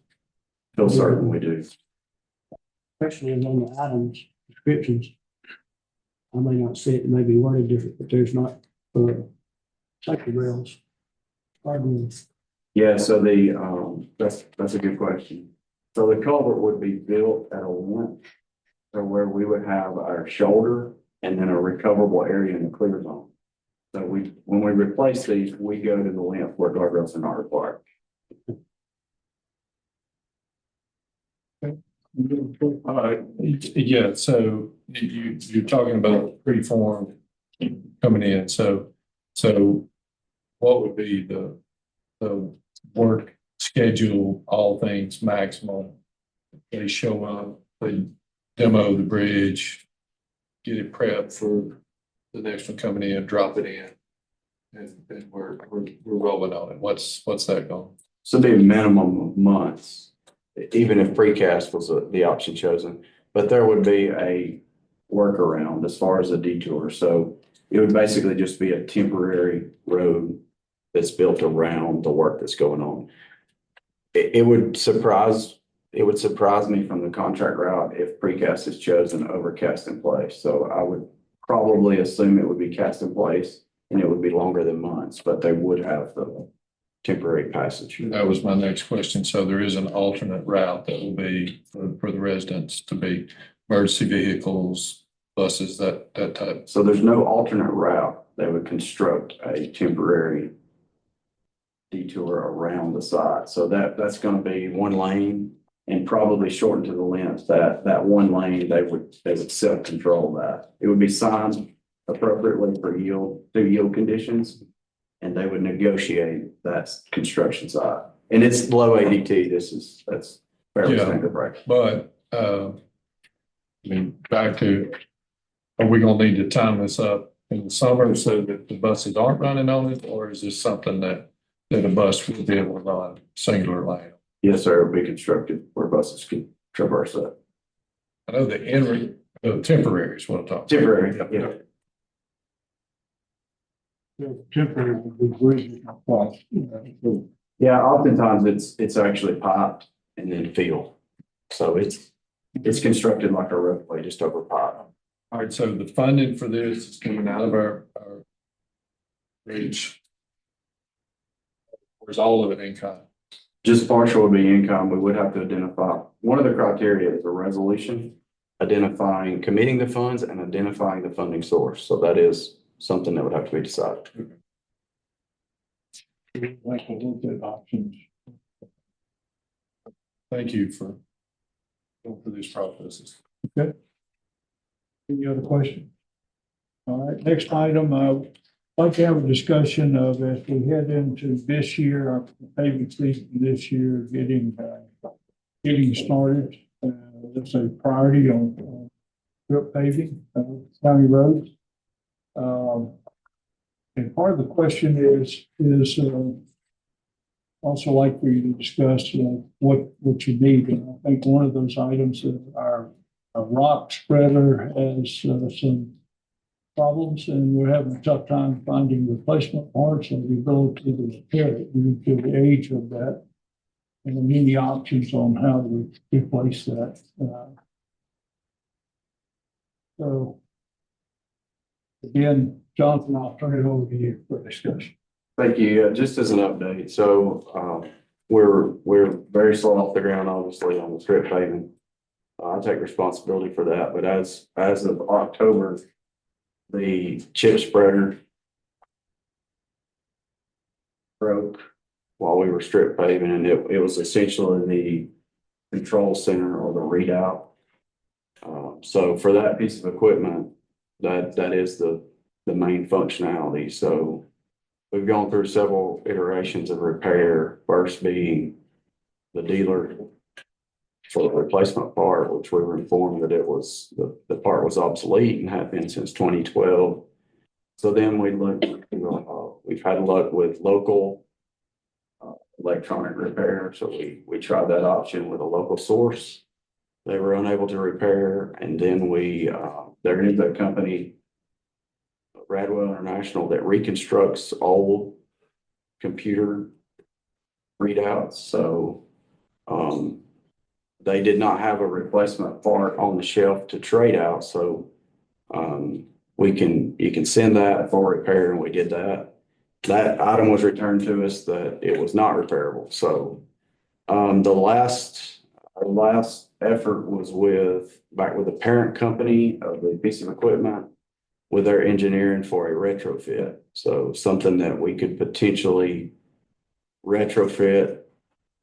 Feel certain we do. Especially on the items, descriptions. I may not see it, it may be worded different, but there's not, safety rails. Pardon. Yeah, so that's a good question. So the culvert would be built at a length, so where we would have our shoulder and then a recoverable area in the clear zone. So when we replace these, we go to the length where guardrails are not required. Yeah, so you're talking about preform coming in, so what would be the work schedule, all things maximum? They show up, they demo the bridge, get it prepped for the next one coming in, drop it in, and we're rolling on it. What's that going? So it'd be a minimum of months, even if precast was the option chosen, but there would be a workaround as far as a detour. So it would basically just be a temporary road that's built around the work that's going on. It would surprise me from the contract route if precast is chosen over cast in place. So I would probably assume it would be cast in place and it would be longer than months, but they would have the temporary passage. That was my next question. So there is an alternate route that will be for the residents to be emergency vehicles, buses, that type. So there's no alternate route. They would construct a temporary detour around the site. So that's gonna be one lane and probably shorten to the length that one lane, they would self-control that. It would be signed appropriately for yield conditions. And they would negotiate that construction site. And it's low ADT. That's fairly Yeah. standard practice. But, I mean, back to, are we gonna need to time this up in the summer so that the buses aren't running on it? Or is this something that a bus will be able to run singular lane? Yes, sir. It would be constructed where buses can traverse that. I know the temporary is what I'm talking. Temporary, yeah. Temporary would be bridges across, Yeah, oftentimes it's actually piped and then filled. So it's constructed like a roadway just over pipe. All right, so the funding for this is coming out of our bridge. Or is all of it in kind? Just partial would be income. We would have to identify, one of the criteria is a resolution, committing the funds and identifying the funding source. So that is something that would have to be decided. like a little bit options. Thank you for going through these processes. Any other questions? All right, next item, I'd like to have a discussion of as we head into this year, our paving season this year, getting started. That's a priority on strip paving, county roads. And part of the question is also like for you to discuss what you need. And I think one of those items is our rock spreader has some problems, and we're having a tough time finding replacement parts and the ability to repair it due to the age of that. And any options on how to replace that. So again, Jonathan, I'll turn it over to you for discussion. Thank you. Just as an update, so we're very slow off the ground, obviously, on the strip paving. I take responsibility for that, but as of October, the chip spreader broke while we were strip paving, and it was essentially the control center or the readout. So for that piece of equipment, that is the main functionality. So we've gone through several iterations of repair, first being the dealer for the replacement part, which we were informed that it was the part was obsolete and had been since 2012. So then we've had luck with local electronic repair. So we tried that option with a local source. They were unable to repair, and then there is a company, Radwell International, that reconstructs old computer readouts. So they did not have a replacement part on the shelf to trade out. So you can send that for repair, and we did that. That item was returned to us that it was not repairable. So our last effort was back with the parent company of the piece of equipment, with their engineering for a retrofit. So something that we could potentially retrofit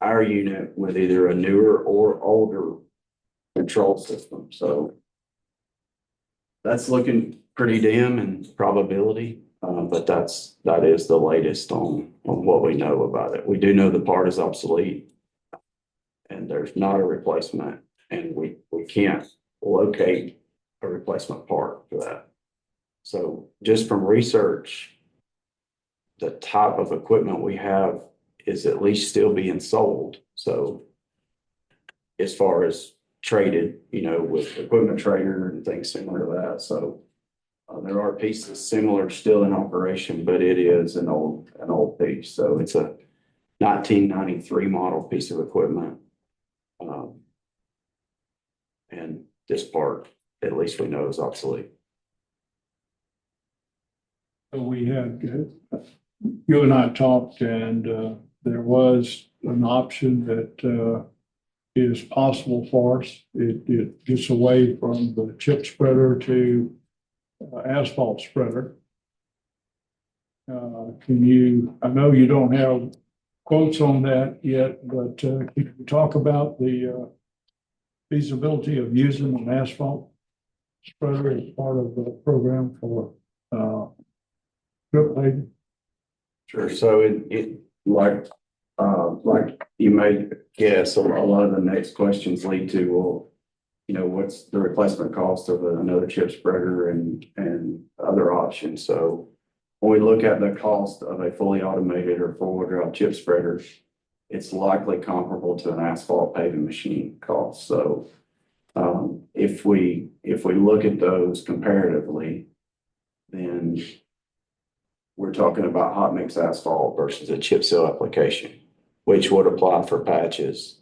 our unit with either a newer or older control system. So that's looking pretty dim in probability, but that is the latest on what we know about it. We do know the part is obsolete and there's not a replacement, and we can't locate a replacement part for that. So just from research, the type of equipment we have is at least still being sold. So as far as traded, with equipment trader and things similar to that. So there are pieces similar still in operation, but it is an old piece. So it's a 1993 model piece of equipment. And this part, at least we know, is obsolete. So we had, you and I talked, and there was an option that is possible for us. It gets away from the chip spreader to asphalt spreader. I know you don't have quotes on that yet, but can you talk about the feasibility of using an asphalt spreader as part of the program for strip paving? Sure. So it like you may guess, a lot of the next questions lead to, well, you know, what's the replacement cost of another chip spreader and other options. So when we look at the cost of a fully automated or four-wheel drive chip spreader, it's likely comparable to an asphalt paving machine cost. So if we look at those comparatively, then we're talking about hot mix asphalt versus a chip seal application, which would apply for patches.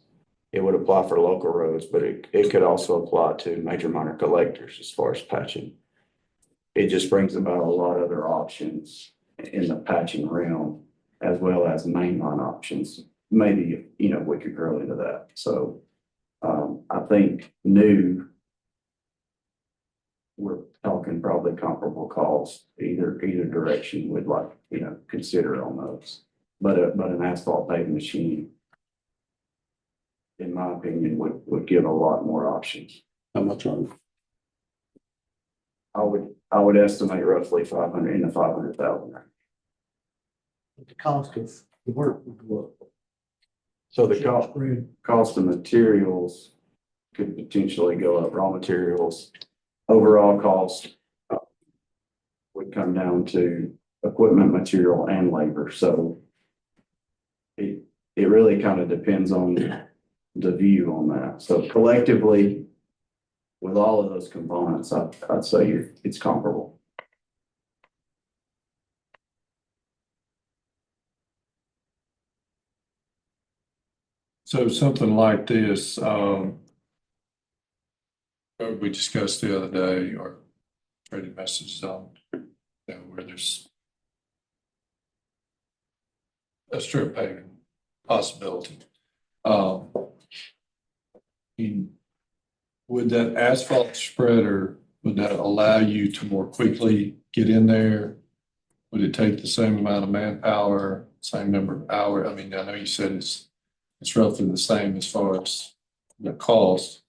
It would apply for local roads, but it could also apply to major minor collectors as far as patching. It just brings about a lot of other options in the patching realm, as well as mainline options. Maybe, you know, we could grow into that. So I think new, we're talking probably comparable costs, either direction we'd like, you know, consider on those. But an asphalt paving machine, in my opinion, would give a lot more options. How much on? I would estimate roughly 500 in the 500,000 range. The cost of the work would go up. So the cost of materials could potentially go up. Raw materials, overall cost would come down to equipment, material, and labor. So it really kind of depends on the view on that. So collectively, with all of those components, I'd say it's comparable. So something like this, we discussed the other day, or traded messages on, you know, where there's a strip paving possibility. Would that asphalt spreader, would that allow you to more quickly get in there? Would it take the same amount of manpower, same number of hours? I mean, I know you said it's roughly the same as far as the cost.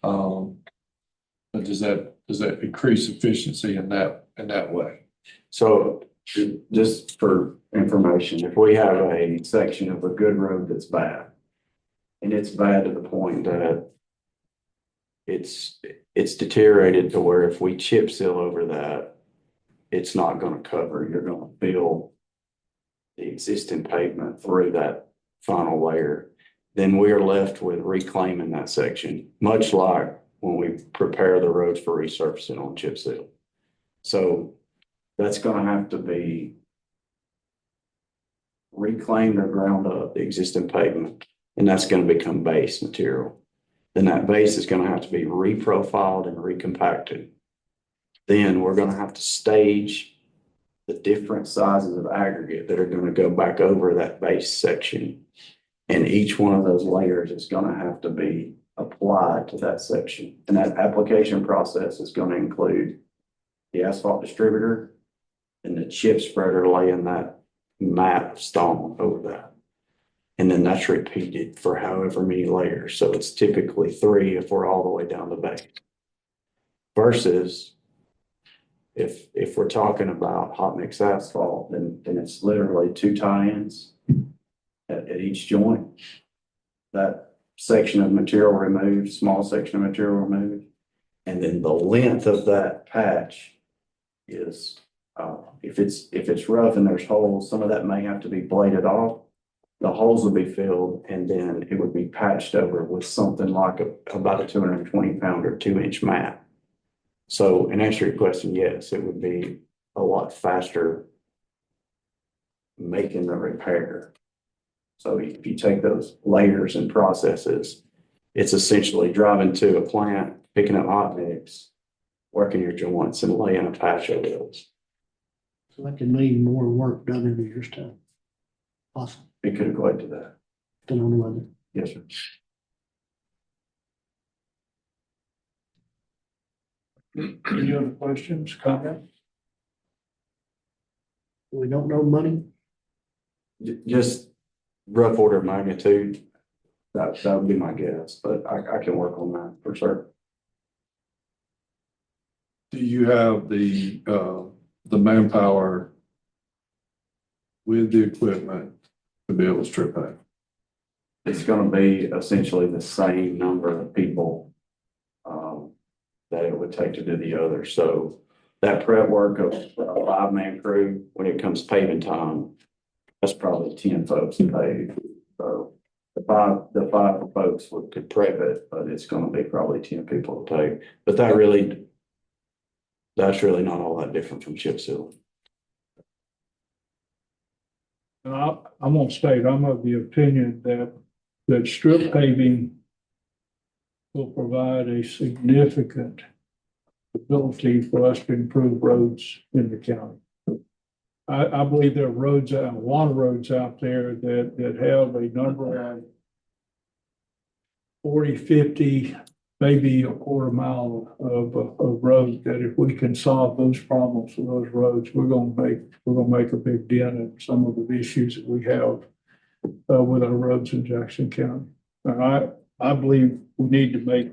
But does that increase efficiency in that way? So just for information, if we have a section of a good road that's bad, and it's bad to the point that it's deteriorated to where if we chip seal over that, it's not going to cover. You're going to fill the existing pavement through that final layer. Then we are left with reclaiming that section, much like when we prepare the roads for resurfacing on chip seal. So that's going to have to be reclaimed or ground up, the existing pavement, and that's going to become base material. Then that base is going to have to be reprofiled and recompacted. Then we're going to have to stage the different sizes of aggregate that are going to go back over that base section. And each one of those layers is going to have to be applied to that section. And that application process is going to include the asphalt distributor and the chip spreader laying that mat of stone over that. And then that's repeated for however many layers. So it's typically 3 if we're all the way down the base. Versus if we're talking about hot mix asphalt, then it's literally 2 tie-ins at each joint. That section of material removed, small section of material removed, and then the length of that patch is if it's rough and there's holes, some of that may have to be bladed off. The holes will be filled, and then it would be patched over with something like about a 220-pound or 2-inch mat. So in answer to your question, yes, it would be a lot faster making the repair. So if you take those layers and processes, it's essentially driving to a plant, picking up hot mix, working your joints, and laying a patch over those. So that can mean more work done in a year's time. Possible, It could equate to that. depending on the weather. Yes, sir. Any other questions, comments? We don't know money. Just rough order of magnitude. That would be my guess, but I can work on that for sure. Do you have the manpower with the equipment to be able to strip that? It's gonna be essentially the same number of people that it would take to do the other. So that prep work of a 5-man crew, when it comes paving time, that's probably 10 folks to pave. So the five folks could prep it, but it's gonna be probably 10 people to take. But that's really not all that different from chip seal. And I'm gonna state, I'm of the opinion that strip paving will provide a significant ability for us to improve roads in the county. I believe there are a lot of roads out there that have a number of 40, 50, maybe a quarter mile of road, that if we can solve those problems for those roads, we're gonna make a big dent in some of the issues that we have with our roads in Jackson County. And I believe we need to make,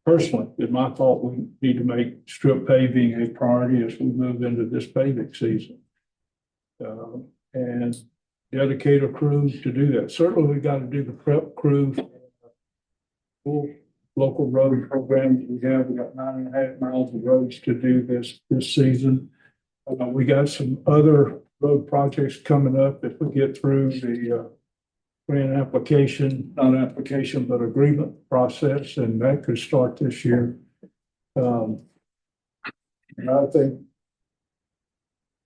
personally, in my thought, we need to make strip paving a priority as we move into this paving season. And dedicate a crew to do that. Certainly, we've got to do the prep crew. Full local road programs we have. We got 9.5 miles of roads to do this season. We got some other road projects coming up if we get through the grant application, not application, but agreement process, and that could start this year. And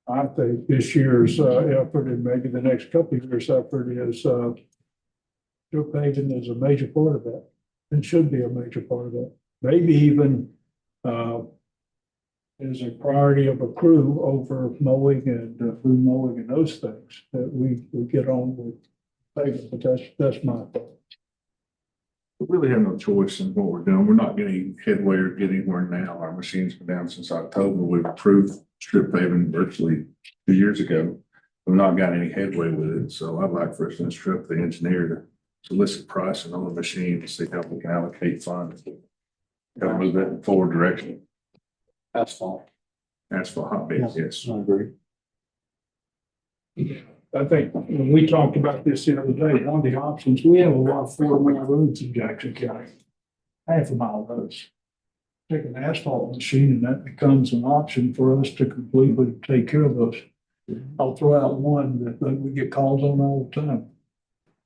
I think this year's effort, and maybe the next couple of years' effort, is strip paving is a major part of that, and should be a major part of that. Maybe even is a priority of a crew over mowing and food mowing and those things that we get on with paving. But that's my thought. We really have no choice in what we're doing. We're not getting headway or getting anywhere now. Our machine's been down since October. We've approved strip paving virtually 2 years ago. We've not got any headway with it. So I'd like for us to instruct the engineer to solicit pricing on the machine to see how we can allocate funds. Got to move that in forward direction. Asphalt. Asphalt hot beds, yes. I agree. I think when we talked about this the other day, one of the options, we have a lot of 4-mile roads in Jackson County, half-a-mile roads. Take an asphalt machine and that becomes an option for us to completely take care of those. I'll throw out one that we get calls on all the time.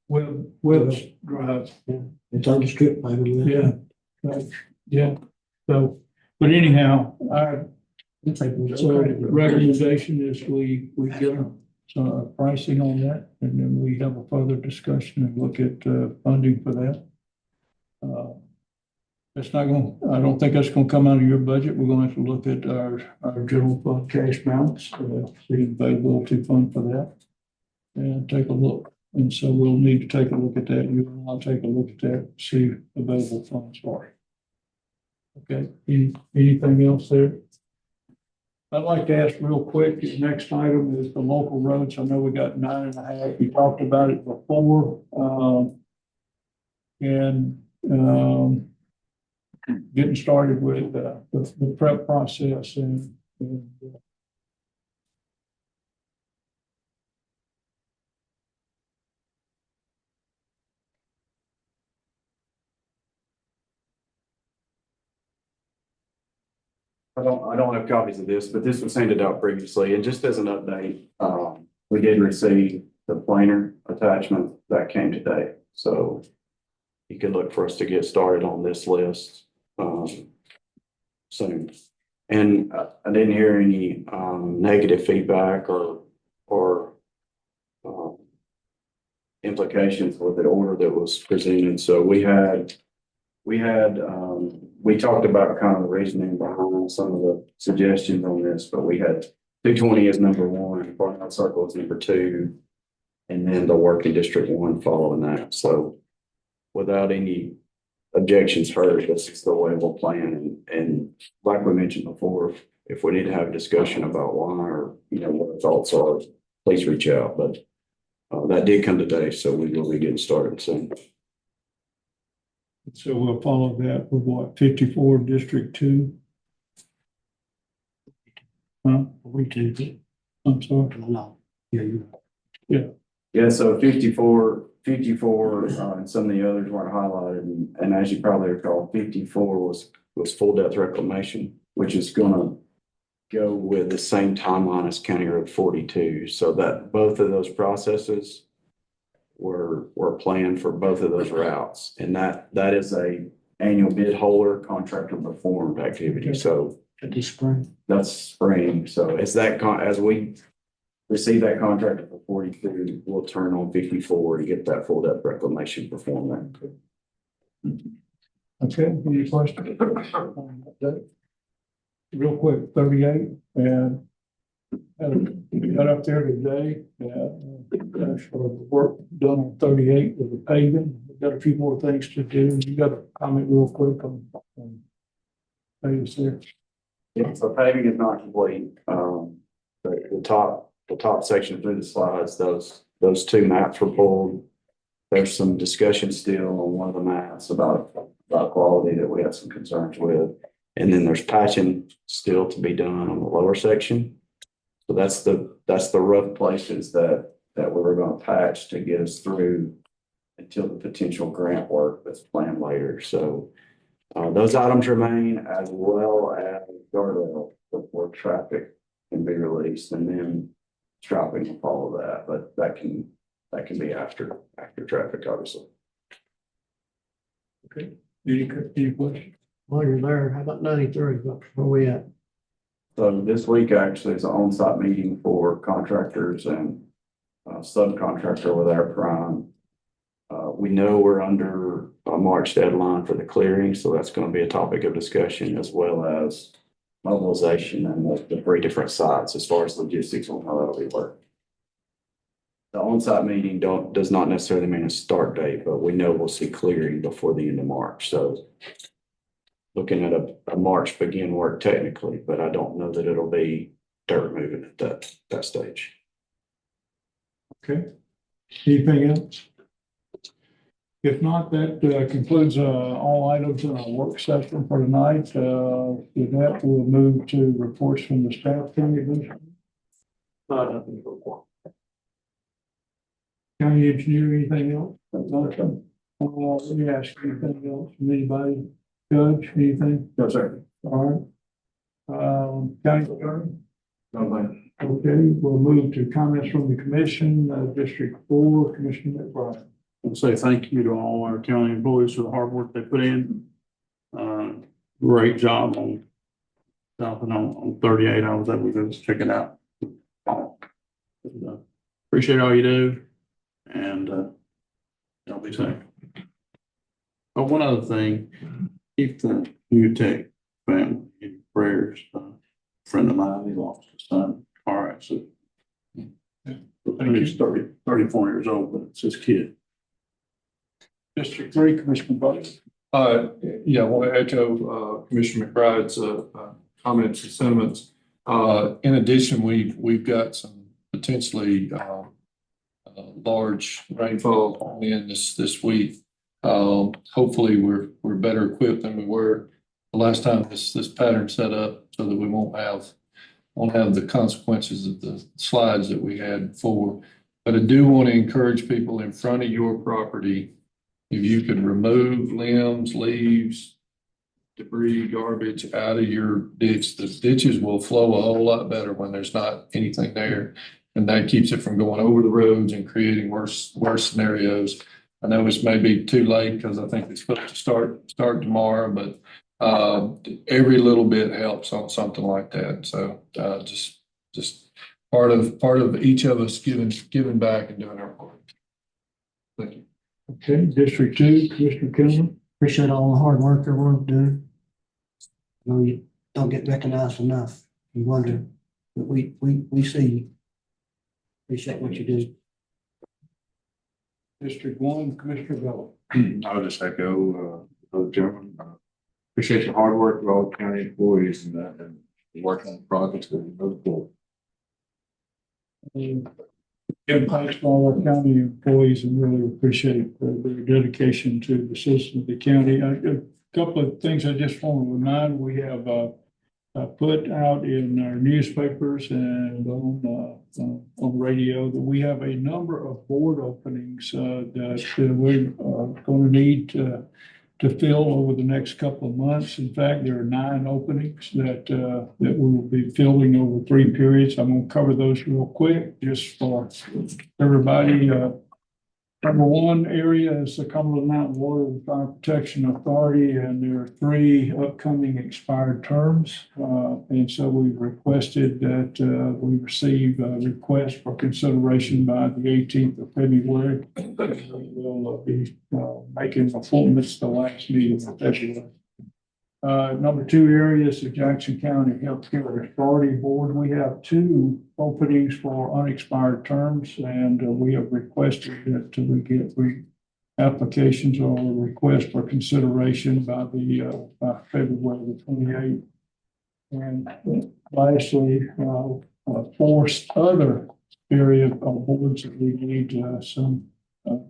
Webb's Drive. It's on the strip paving. Yeah, right. Yeah. So, but anyhow, so the recommendation is we get pricing on that, and then we have a further discussion and look at funding for that. That's not going, I don't think that's going to come out of your budget. We're going to have to look at our general fund cash balance, see availability fund for that, and take a look. And so we'll need to take a look at that. You and I'll take a look at that, see available funds for it. Okay, anything else there? I'd like to ask real quick, the next item is the local roads. I know we got 9.5. We talked about it before. Getting started with the prep process and I don't have copies of this, but this was handed out previously, and just as an update, we did receive the planer attachment that came today. So you can look for us to get started on this list soon. And I didn't hear any negative feedback or implications with the order that was presented. So we talked about kind of the reasoning behind some of the suggestions on this, but we had 220 as number 1, Barnett Circle is number 2, and then the working district 1 following that. So without any objections heard. This is the way we'll plan. And like we mentioned before, if we need to have a discussion about why or, what our thoughts are, please reach out. But that did come today, so we will be getting started soon. So we'll follow that with what, 54 District 2? Huh? We do. I'm sorry. No. Yeah, you. Yeah, so 54, and some of the others weren't highlighted. And as you probably recall, 54 was full depth reclamation, which is gonna go with the same timeline as County Road 42. So that both of those processes were planned for both of those routes. And that is a annual bid holder contractor performed activity. So This spring. that's spring. So as we receive that contractor for 42, we'll turn on 54 to get that full depth reclamation performed there. Okay, any questions? Real quick, 38, and got up there today, for the work done on 38 with the paving. We've got a few more things to do. You got a comment real quick on paving there? Yeah, so paving is not complete. The top section through the slides, those two maps were pulled. There's some discussion still on one of the maps about quality that we have some concerns with. And then there's patching still to be done on the lower section. So that's the rough places that we're going to patch to get us through until the potential grant work that's planned later. So those items remain, as well as guardrail before traffic can be released, and then striping will follow that. But that can be after traffic, obviously. Okay. Any questions? While you're there, how about 93? Where we at? So this week actually is an on-site meeting for contractors and subcontractor with our prime. We know we're under a March deadline for the clearing, so that's going to be a topic of discussion, as well as mobilization and the 3 different sites as far as logistics on how that'll be worked. The on-site meeting does not necessarily mean a start date, but we know we'll see clearing before the end of March. So looking at a March begin work technically, but I don't know that it'll be dirt moving at that stage. Okay. Anything else? If not, that concludes all items in our work session for tonight. With that, we'll move to reports from the staff. County engineer, anything else? Nothing. Let me ask you anything else from anybody? Judge, anything? No, sir. All right. County attorney? No, ma'am. Okay, we'll move to comments from the commission, District 4, Commissioner McBride. I'll say thank you to all our county employees for the hard work they put in. Great job on stopping on 38. I was able to just check it out. Appreciate all you do, and y'all be safe. But one other thing, keep the new tech family in prayers. A friend of mine, he lost his son, car accident. I think he's 34 years old, but it's his kid. District 3, Commissioner Bucks. Yeah, I want to echo Commissioner McBride's comments and sentiments. In addition, we've got some potentially large rainfall in this week. Hopefully, we're better equipped than we were the last time this pattern set up, so that we won't have the consequences of the slides that we had before. But I do want to encourage people in front of your property, if you can remove limbs, leaves, debris, garbage out of your ditch, the ditches will flow a whole lot better when there's not anything there. And that keeps it from going over the roads and creating worse scenarios. I know it's maybe too late because I think it's supposed to start tomorrow, but every little bit helps on something like that. So just part of each of us giving back and doing our part. Thank you. Okay, District 2, Commissioner Kinlan. Appreciate all the hard work everyone's doing. I know you don't get recognized enough. You wonder, but we see you. Appreciate what you do. District 1, Commissioner Bell. I'll just echo Chairman. Appreciate your hard work with all the county employees and working on the projects that we move forward. Again, thanks to all our county employees and really appreciate their dedication to the citizens of the county. A couple of things I just want to remind, we have put out in our newspapers and on radio that we have a number of board openings that we're going to need to fill over the next couple of months. In fact, there are 9 openings that we will be filling over 3 periods. I'm going to cover those real quick just for everybody. Number one area is the Cumberland Mountain Water and Fire Protection Authority, and there are 3 upcoming expired terms. And so we've requested that we receive a request for consideration by the 18th of February. We'll be making appointments the last meeting of February. Number 2 area is the Jackson County Healthcare Authority Board. We have 2 openings for unexpired terms, and we have requested that we get applications or a request for consideration by by February the 28th. And lastly, 4 other area of boards that we need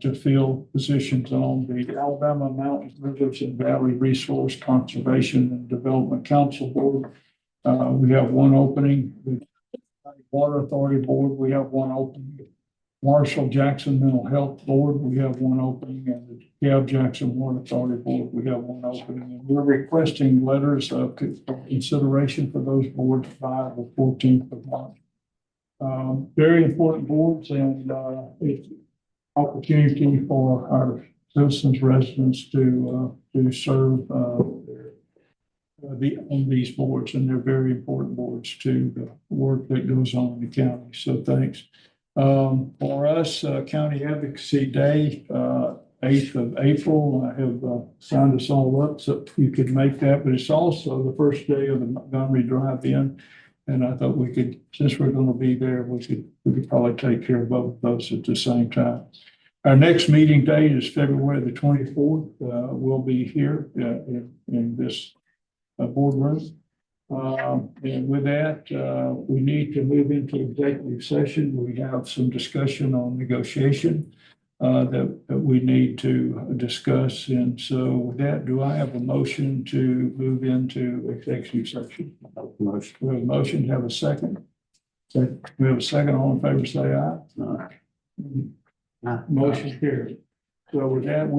to fill positions on: the Alabama Mountain Rivers and Valley Resource Conservation and Development Council Board. We have 1 opening. The Water Authority Board, we have 1 opening. Marshall Jackson Mental Health Board, we have 1 opening, and the Gab Jackson Water Authority Board, we have 1 opening. And we're requesting letters of consideration for those boards by the 14th of March. Very important boards, and it's opportunity for our citizens, residents to serve on these boards, and they're very important boards to the work that goes on in the county. So thanks. For us, County Advocacy Day, 8th of April, I have signed us all up so you could make that, but it's also the first day of the Montgomery Drive-In. And I thought we could, since we're going to be there, we could probably take care of both of those at the same time. Our next meeting date is February the 24th. We'll be here in this boardroom. And with that, we need to move into executive session. We have some discussion on negotiation that we need to discuss. And so with that, do I have a motion to move into executive session? Motion. We have a motion. Have a second? Second. We have a second. All in favor, say aye. Aye. Motion carried. So with that,